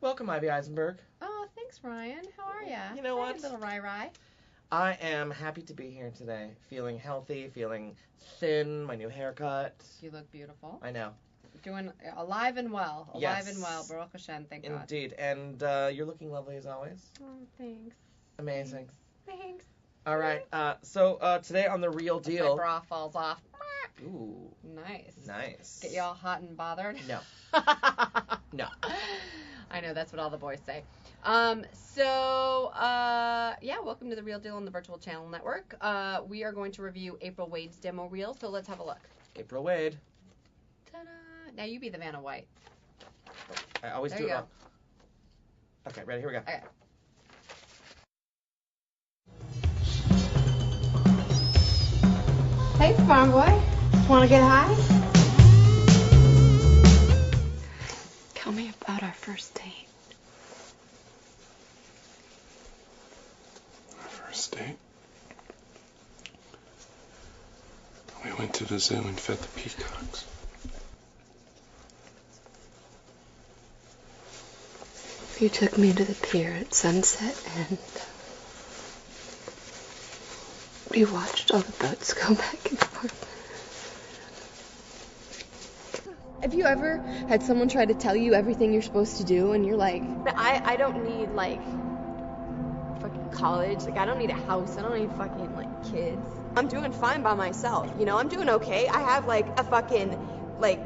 Welcome, Ivy Isenberg. Oh, thanks, Ryan. How are ya? You know what? Little Rai. I am happy to be here today. Feeling healthy, feeling thin, my new haircut. You look beautiful. I know. Doing alive and well. Yes. Alive and well. Baruch Hashem, thank God. Indeed. And you're looking lovely as always. Oh, thanks. Amazing. Thanks. All right. So today on The Real Deal. My bra falls off. Ooh. Nice. Get you all hot and bothered? No. No. I know, that's what all the boys say. Welcome to The Real Deal on the Virtual Channel Network. We are going to review April Wade's demo reel, so let's have a look. April Wade. Ta-da! Now you be the Vanna White. I always There do you it go. wrong. Okay, ready? Here we go. Okay. Hey, farm boy. Want to get high? Tell me about our first date. Our first date? We went to the zoo and fed the peacocks. You took me to the pier at sunset and we watched all the boats go back and forth. Have you ever had someone try to tell you everything you're supposed to do and you're like, I don't need like fucking college, like I don't need a house, I don't need fucking like kids. I'm doing fine by myself, you know, I'm doing okay. I have like a fucking like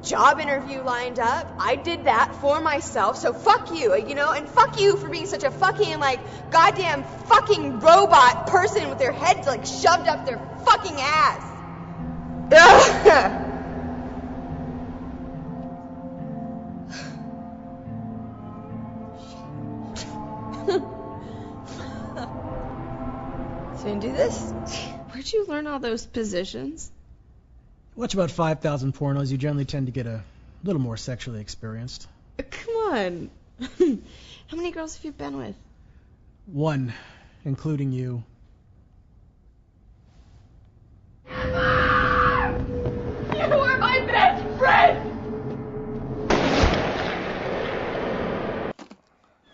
job interview lined up. I did that for myself, so fuck you, you know, and fuck you for being such a fucking like goddamn fucking robot person with their heads like shoved up their fucking ass. Ugh. So you do this? Where'd you learn all those positions? Watch about 5,000 pornos, you generally tend to get a little more sexually experienced. Come on. How many girls have you been with? One, including you. You are my best friend!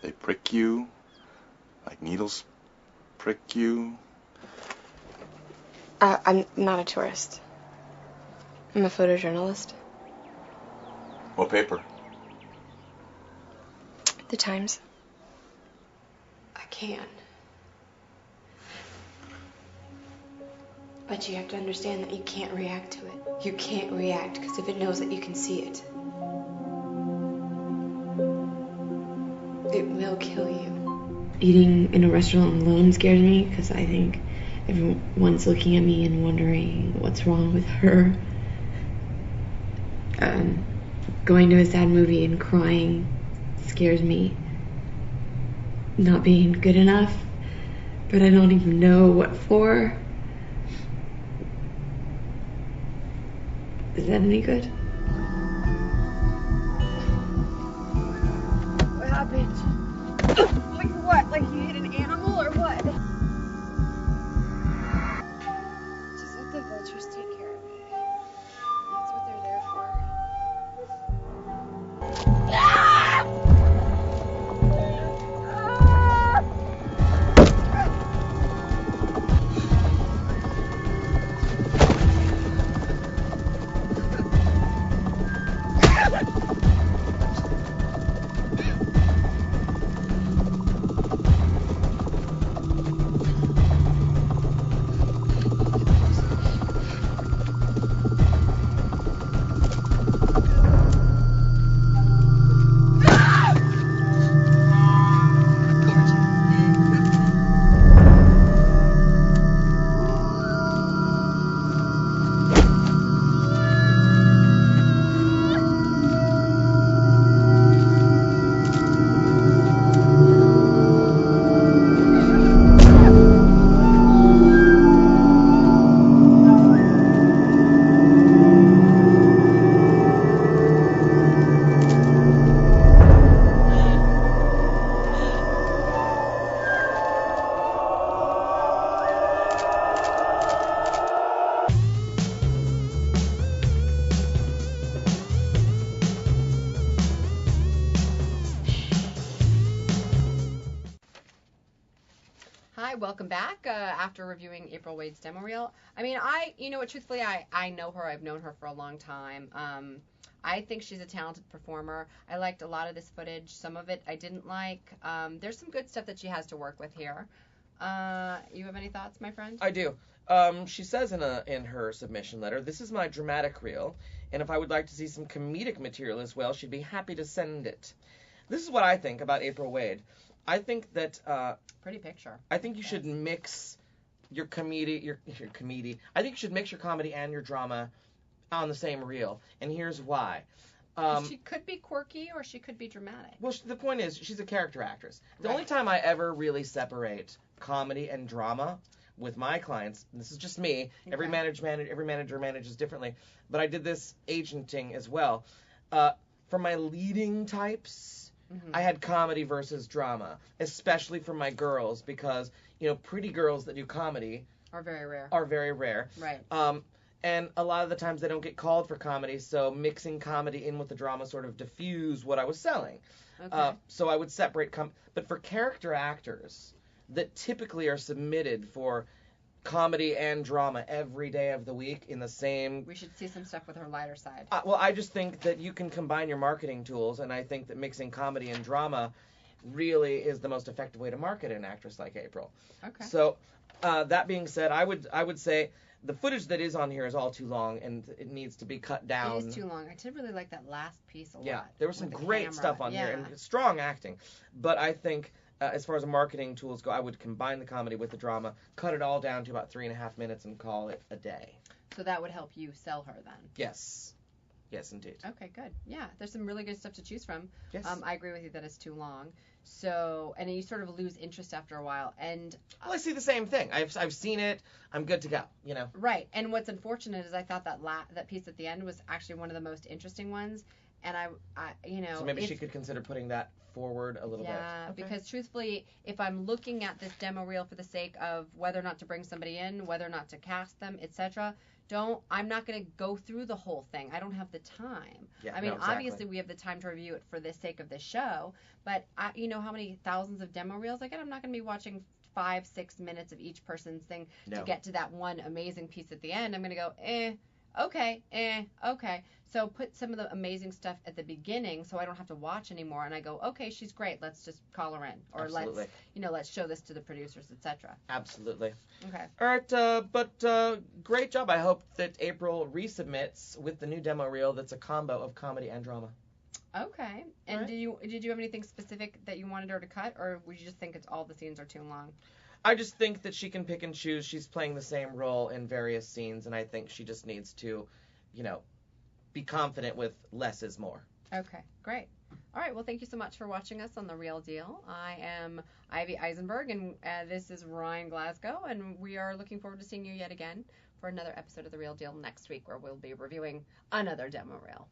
They prick you, like needles prick you. I'm not a tourist. I'm a photojournalist. What paper? The Times. I can. But you have to understand that you can't react to it. You can't react because if it knows that you can see it, it will kill you. Eating in a restaurant alone scares me because I think everyone's looking at me and wondering what's wrong with her. Going to a sad movie and crying scares me. Not being good enough, but I don't even know what for. Is that any good? What happened? Like what? Like you hit an animal or what? Just let the vultures take care of it. That's what they're there for. Hi, welcome back. After reviewing April Wade's demo reel, I mean, you know what, truthfully, I know her. I've known her for a long time. I think she's a talented performer. I liked a lot of this footage. Some of it I didn't like. There's some good stuff that she has to work with here. You have any thoughts, my friend? I do. She says in her submission letter, "This is my dramatic reel, and if I would like to see some comedic material as well, she'd be happy to send it." This is what I think about April Wade. I think that pretty picture. I think you should mix your comedy. I think you should mix your comedy and your drama on the same reel, and here's why. She could be quirky or she could be dramatic. Well, the point is, she's a character actress. The Right. only time I ever really separate comedy and drama with my clients, and this is just me. Every manager manages differently, but I did this agenting as well. For my leading types, I had comedy versus drama, especially for my girls, because pretty girls that do comedy are very rare. Right. Right. And a lot of the times they don't get called for comedy, so mixing comedy in with the drama sort of diffused what I was selling. Okay. So I would separate but for character actors that typically are submitted for comedy and drama every day of the week in the same... We should see some stuff with her lighter side. Well, I just think that you can combine your marketing tools, and I think that mixing comedy and drama really is the most effective way to market an actress like April. Okay. So that being said, I would say the footage that is on here is all too long, and it needs to be cut down. It is too long. I did really like that last piece a lot. Yeah, there was some with the great camera. stuff on here, and strong acting. But I think, as far as marketing tools go, I would combine the comedy with the drama, cut it all down to about 3.5 minutes, and call it a day. So that would help you sell her then. Yes. Yes, indeed. Okay, good. Yeah, there's some really good stuff to choose from. Yes. I agree with you that it's too long. So, and you sort of lose interest after a while. And Well, I see the same thing. I've seen it. I'm good to go. Right. And what's unfortunate is I thought that piece at the end was actually one of the most interesting ones. And I So maybe she could consider putting that forward a little bit. Yeah, Okay. because truthfully, if I'm looking at this demo reel for the sake of whether or not to bring somebody in, whether or not to cast them, etc., I'm not going to go through the whole thing. I don't have the time. Yeah, I mean, no, exactly. obviously we have the time to review it for the sake of this show, but you know how many thousands of demo reels I get? I'm not going to be watching 5-6 minutes of each person's thing to get to that one amazing piece at the end. I'm going to go, okay. So put some of the amazing stuff at the beginning so I don't have to watch anymore, and I go, okay, she's great, let's just call her in, or Absolutely. let's show this to the producers, etc. Absolutely. Okay. All right, but great job. I hope that April resubmits with the new demo reel that's a combo of comedy and drama. Okay. And Right. did you have anything specific that you wanted her to cut, or would you just think all the scenes are too long? I just think that she can pick and choose. She's playing the same role in various scenes, and I think she just needs to, be confident with less is more. Okay, great. All right, well, thank you so much for watching us on The Real Deal. I am Ivy Isenberg, and this is Ryan Glasgow, and we are looking forward to seeing you yet again for another episode of The Real Deal next week, where we'll be reviewing another demo reel.